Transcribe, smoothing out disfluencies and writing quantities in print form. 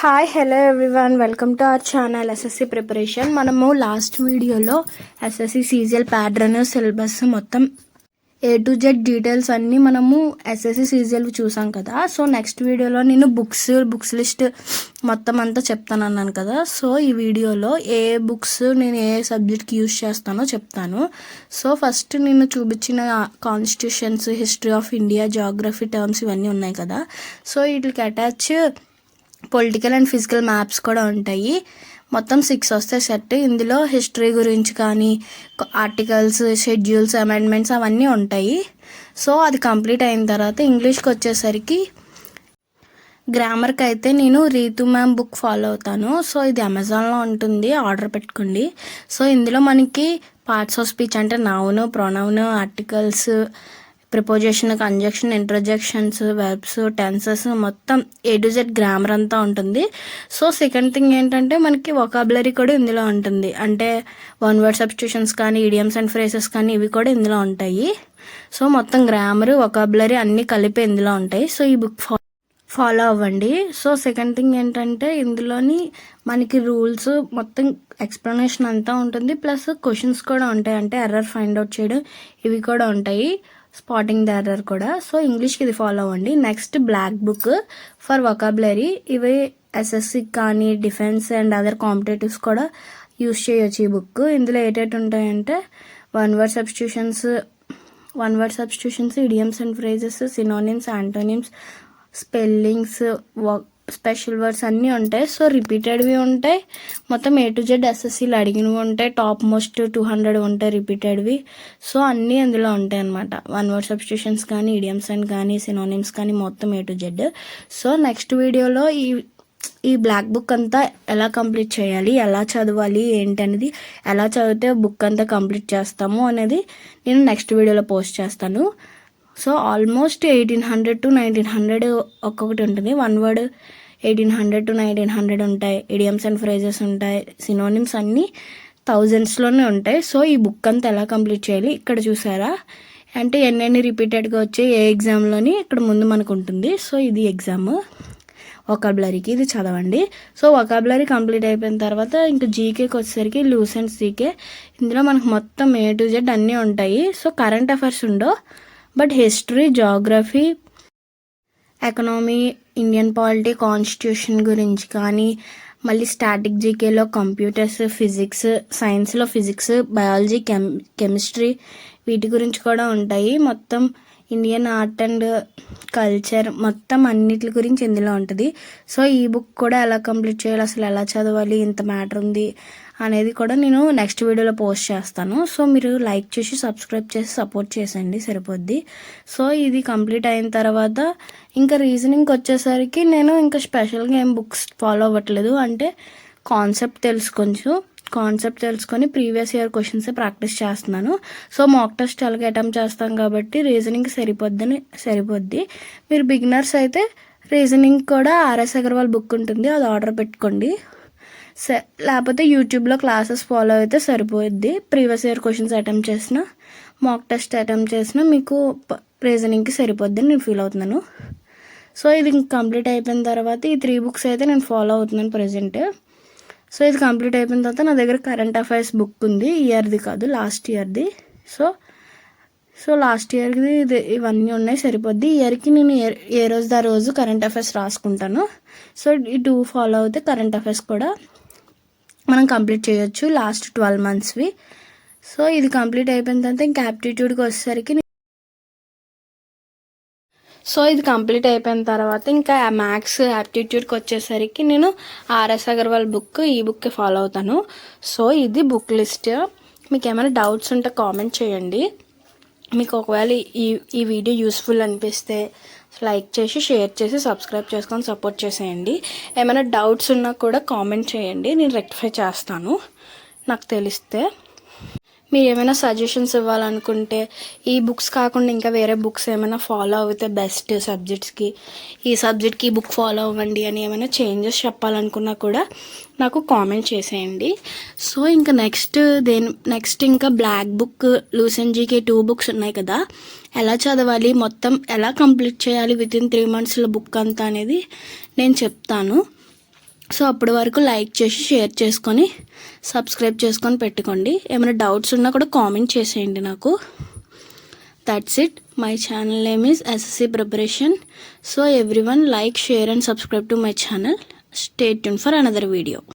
Hi hello everyone, welcome to our channel SSC preparation. మనము last వీడియోలో SSC CGL pattern syllabus మొత్తం A to Z details అన్నీ మనము SSC CGL చూసాం కదా. సో నెక్స్ట్ వీడియోలో నేను బుక్స్ లిస్ట్ మొత్తం అంతా చెప్తాను అన్నాను కదా. సో ఈ వీడియోలో ఏ బుక్స్ నేను ఏ సబ్జెక్ట్కి యూజ్ చేస్తానో చెప్తాను. సో ఫస్ట్ నేను చూపించిన constitutions, history of India, geography terms ఇవన్నీ ఉన్నాయి కదా. సో వీటికి attach political and physical maps కూడా ఉంటాయి. మొత్తం 6 వస్తాయి సెట్. ఇందులో హిస్టరీ గురించి కానీ ఆర్టికల్స్, షెడ్యూల్స్, అమెండ్మెంట్స్ అవన్నీ ఉంటాయి. సో అది కంప్లీట్ అయిన తర్వాత ఇంగ్లీష్కి వచ్చేసరికి గ్రామర్కి అయితే నేను రీతు మ్యామ్ బుక్ ఫాలో అవుతాను. సో ఇది అమెజాన్లో ఉంటుంది, ఆర్డర్ పెట్టుకోండి. సో ఇందులో మనకి పార్ట్స్ ఆఫ్ స్పీచ్ అంటే noun, pronoun, articles, preposition, conjunction, interjections, verbs, tenses మొత్తం A to Z గ్రామర్ అంతా ఉంటుంది. సో సెకండ్ థింగ్ ఏంటంటే మనకి వొకాబులరీ కూడా ఇందులో ఉంటుంది. అంటే వన్ వర్డ్ సబ్స్టిట్యూషన్స్ కానీ, ఇడియమ్స్ అండ్ ఫ్రేసెస్ కానీ ఇవి కూడా ఇందులో ఉంటాయి. సో మొత్తం గ్రామర్, వొకాబులరీ అన్నీ కలిపి ఇందులో ఉంటాయి. సో ఈ బుక్ ఫాలో అవ్వండి. సో సెకండ్ థింగ్ ఏంటంటే ఇందులోని మనకి రూల్స్ మొత్తం ఎక్స్ప్లెనేషన్ అంతా ఉంటుంది. ప్లస్ క్వశ్చన్స్ కూడా ఉంటాయి. అంటే ఎర్రర్ ఫైండ్ అవుట్ చేయడం ఇవి కూడా ఉంటాయి, స్పాటింగ్ ద ఎర్రర్ కూడా. సో ఇంగ్లీష్కి ఇది ఫాలో అవ్వండి. Next block book for vocabulary. ఇవి ఎస్ఎస్సి కానీ, డిఫెన్స్ అండ్ అదర్ కాంపిటేటివ్స్ కూడా యూస్ చేయొచ్చు ఈ బుక్. ఇందులో ఏటేటి ఉంటాయంటే one word substitutions, idioms and phrases, synonyms, antonyms, spellings, special words అన్నీ ఉంటాయి. సో రిపీటెడ్వి ఉంటాయి. మొత్తం A to Z ఎస్ఎస్సీలు అడిగినవి ఉంటాయి. టాప్ మోస్ట్ 200 ఉంటాయి రిపీటెడ్వి. సో అన్నీ అందులో ఉంటాయి అన్నమాట. వన్ వర్డ్ సబ్స్టిట్యూషన్స్ కానీ, ఇడియమ్స్ అండ్ కానీ, సినోనిమ్స్ కానీ మొత్తం A to Z. So next వీడియోలో ఈ బ్లాక్ బుక్ అంతా ఎలా కంప్లీట్ చేయాలి, ఎలా చదవాలి ఏంటనేది, ఎలా చదివితే బుక్ అంతా కంప్లీట్ చేస్తాము అనేది నేను నెక్స్ట్ వీడియోలో పోస్ట్ చేస్తాను. సో ఆల్మోస్ట్ 1800 to 1900 ఒక్కొక్కటి ఉంటుంది. వన్ వర్డ్ 1800 to 1900 ఉంటాయి. ఇడియమ్స్ అండ్ ఫ్రేజెస్ ఉంటాయి. సినోనిమ్స్ అన్నీ థౌజండ్స్లోనే ఉంటాయి. సో ఈ బుక్ అంతా ఎలా కంప్లీట్ చేయాలి ఇక్కడ చూసారా, అంటే ఎన్ని రిపీటెడ్గా వచ్చాయి ఏ ఎగ్జామ్లోని ఇక్కడ ముందు మనకు ఉంటుంది. సో ఇది ఎగ్జామ్ వొకాబులరీకి, ఇది చదవండి. సో వొకాబులరీ కంప్లీట్ అయిపోయిన తర్వాత ఇంకా జీకేకి వచ్చేసరికి లూస్ అండ్ జీకే. ఇందులో మనకు మొత్తం A to Z అన్నీ ఉంటాయి. సో కరెంట్ అఫైర్స్ ఉండవు, but history, geography, economy, Indian polity, constitution గురించి కానీ, మళ్ళీ స్టాటిక్ జీకేలో కంప్యూటర్స్, ఫిజిక్స్, సైన్స్లో ఫిజిక్స్, బయాలజీ, కెమిస్ట్రీ వీటి గురించి కూడా ఉంటాయి. మొత్తం ఇండియన్ ఆర్ట్ అండ్ కల్చర్ మొత్తం అన్నిటి గురించి ఇందులో ఉంటుంది. సో ఈ బుక్ కూడా ఎలా కంప్లీట్ చేయాలి, అసలు ఎలా చదవాలి, ఇంత మ్యాటర్ ఉంది అనేది కూడా నేను నెక్స్ట్ వీడియోలో పోస్ట్ చేస్తాను. సో మీరు లైక్ చేసి సబ్స్క్రైబ్ చేసి సపోర్ట్ చేసేయండి, సరిపోద్ది. సో ఇది కంప్లీట్ అయిన తర్వాత ఇంకా రీజనింగ్కి వచ్చేసరికి నేను ఇంకా స్పెషల్గా ఏం బుక్స్ ఫాలో అవ్వట్లేదు. అంటే కాన్సెప్ట్ తెలుసుకొని ప్రీవియస్ ఇయర్ క్వశ్చన్స్ ప్రాక్టీస్ చేస్తున్నాను. సో మాక్ టెస్ట్ ఎలాగ అటెంప్ట్ చేస్తాం కాబట్టి రీజనింగ్ సరిపోద్ది. మీరు బిగినర్స్ అయితే రీజనింగ్ కూడా RS అగర్వాల్ బుక్ ఉంటుంది, అది ఆర్డర్ పెట్టుకోండి. లేకపోతే యూట్యూబ్లో క్లాసెస్ ఫాలో అయితే సరిపోద్ది. ప్రీవియస్ ఇయర్ క్వశ్చన్స్ అటెంప్ట్ చేసిన, మాక్ టెస్ట్ అటెంప్ట్ చేసిన మీకు రీజనింగ్కి సరిపోద్ది నేను ఫీల్ అవుతున్నాను. సో ఇది కంప్లీట్ అయిపోయిన తర్వాత ఈ 3 బుక్స్ అయితే నేను ఫాలో అవుతున్నాను ప్రజెంట్. సో ఇది కంప్లీట్ అయిపోయిన తర్వాత నా దగ్గర కరెంట్ అఫైర్స్ బుక్ ఉంది, ఇయర్ది కాదు లాస్ట్ ఇయర్ది. సో లాస్ట్ ఇయర్ది ఇవన్నీ ఉన్నాయి, సరిపోద్ది. ఇయర్కి నేను ఏ రోజు ఆ రోజు కరెంట్ అఫైర్స్ రాసుకుంటాను. సో ఈ 2 ఫాలో అయితే కరెంట్ అఫైర్స్ కూడా మనం కంప్లీట్ చేయొచ్చు లాస్ట్ 12 monthsవి. సో ఇది కంప్లీట్ అయిపోయిన తర్వాత ఇంకా యాప్టిట్యూడ్కి వచ్చేసరికి ఇది కంప్లీట్ అయిపోయిన తర్వాత ఇంకా మ్యాథ్స్ యాప్టిట్యూడ్కి వచ్చేసరికి నేను RS అగర్వాల్ బుక్, ఈ బుక్ ఫాలో అవుతాను. సో ఇది బుక్ లిస్ట్. మీకు ఏమైనా డౌట్స్ ఉంటే కామెంట్ చేయండి. మీకు ఒకవేళ ఈ వీడియో యూస్ఫుల్ అనిపిస్తే లైక్ చేసి, షేర్ చేసి, సబ్స్క్రైబ్ చేసుకొని సపోర్ట్ చేసేయండి. ఏమైనా డౌట్స్ ఉన్నా కూడా కామెంట్ చేయండి, నేను రెక్టిఫై చేస్తాను నాకు తెలిస్తే. మీరు ఏమైనా సజెషన్స్ ఇవ్వాలనుకుంటే, ఈ బుక్స్ కాకుండా ఇంకా వేరే బుక్స్ ఏమైనా ఫాలో అవుతే బెస్ట్ సబ్జెక్ట్స్కి, ఈ సబ్జెక్ట్కి ఈ బుక్ ఫాలో అవ్వండి అని ఏమైనా చేంజెస్ చెప్పాలనుకున్నా కూడా నాకు కామెంట్ చేసేయండి. సో ఇంకా నెక్స్ట్ ఇంకా బ్లాక్ బుక్, లూస్ అండ్ జీకే 2 బుక్స్ ఉన్నాయి కదా, ఎలా చదవాలి, మొత్తం ఎలా కంప్లీట్ చేయాలి వితిన్ 3 monthsలో బుక్ అంతా అనేది నేను చెప్తాను. సో అప్పటి వరకు లైక్ చేసి షేర్ చేసుకొని సబ్స్క్రైబ్ చేసుకొని పెట్టుకోండి. ఏమైనా డౌట్స్ ఉన్నా కూడా కామెంట్ చేసేయండి నాకు. That's it. My channel name is SSC Preparation. So everyone like, share and subscribe to my channel. Stay tuned for another video.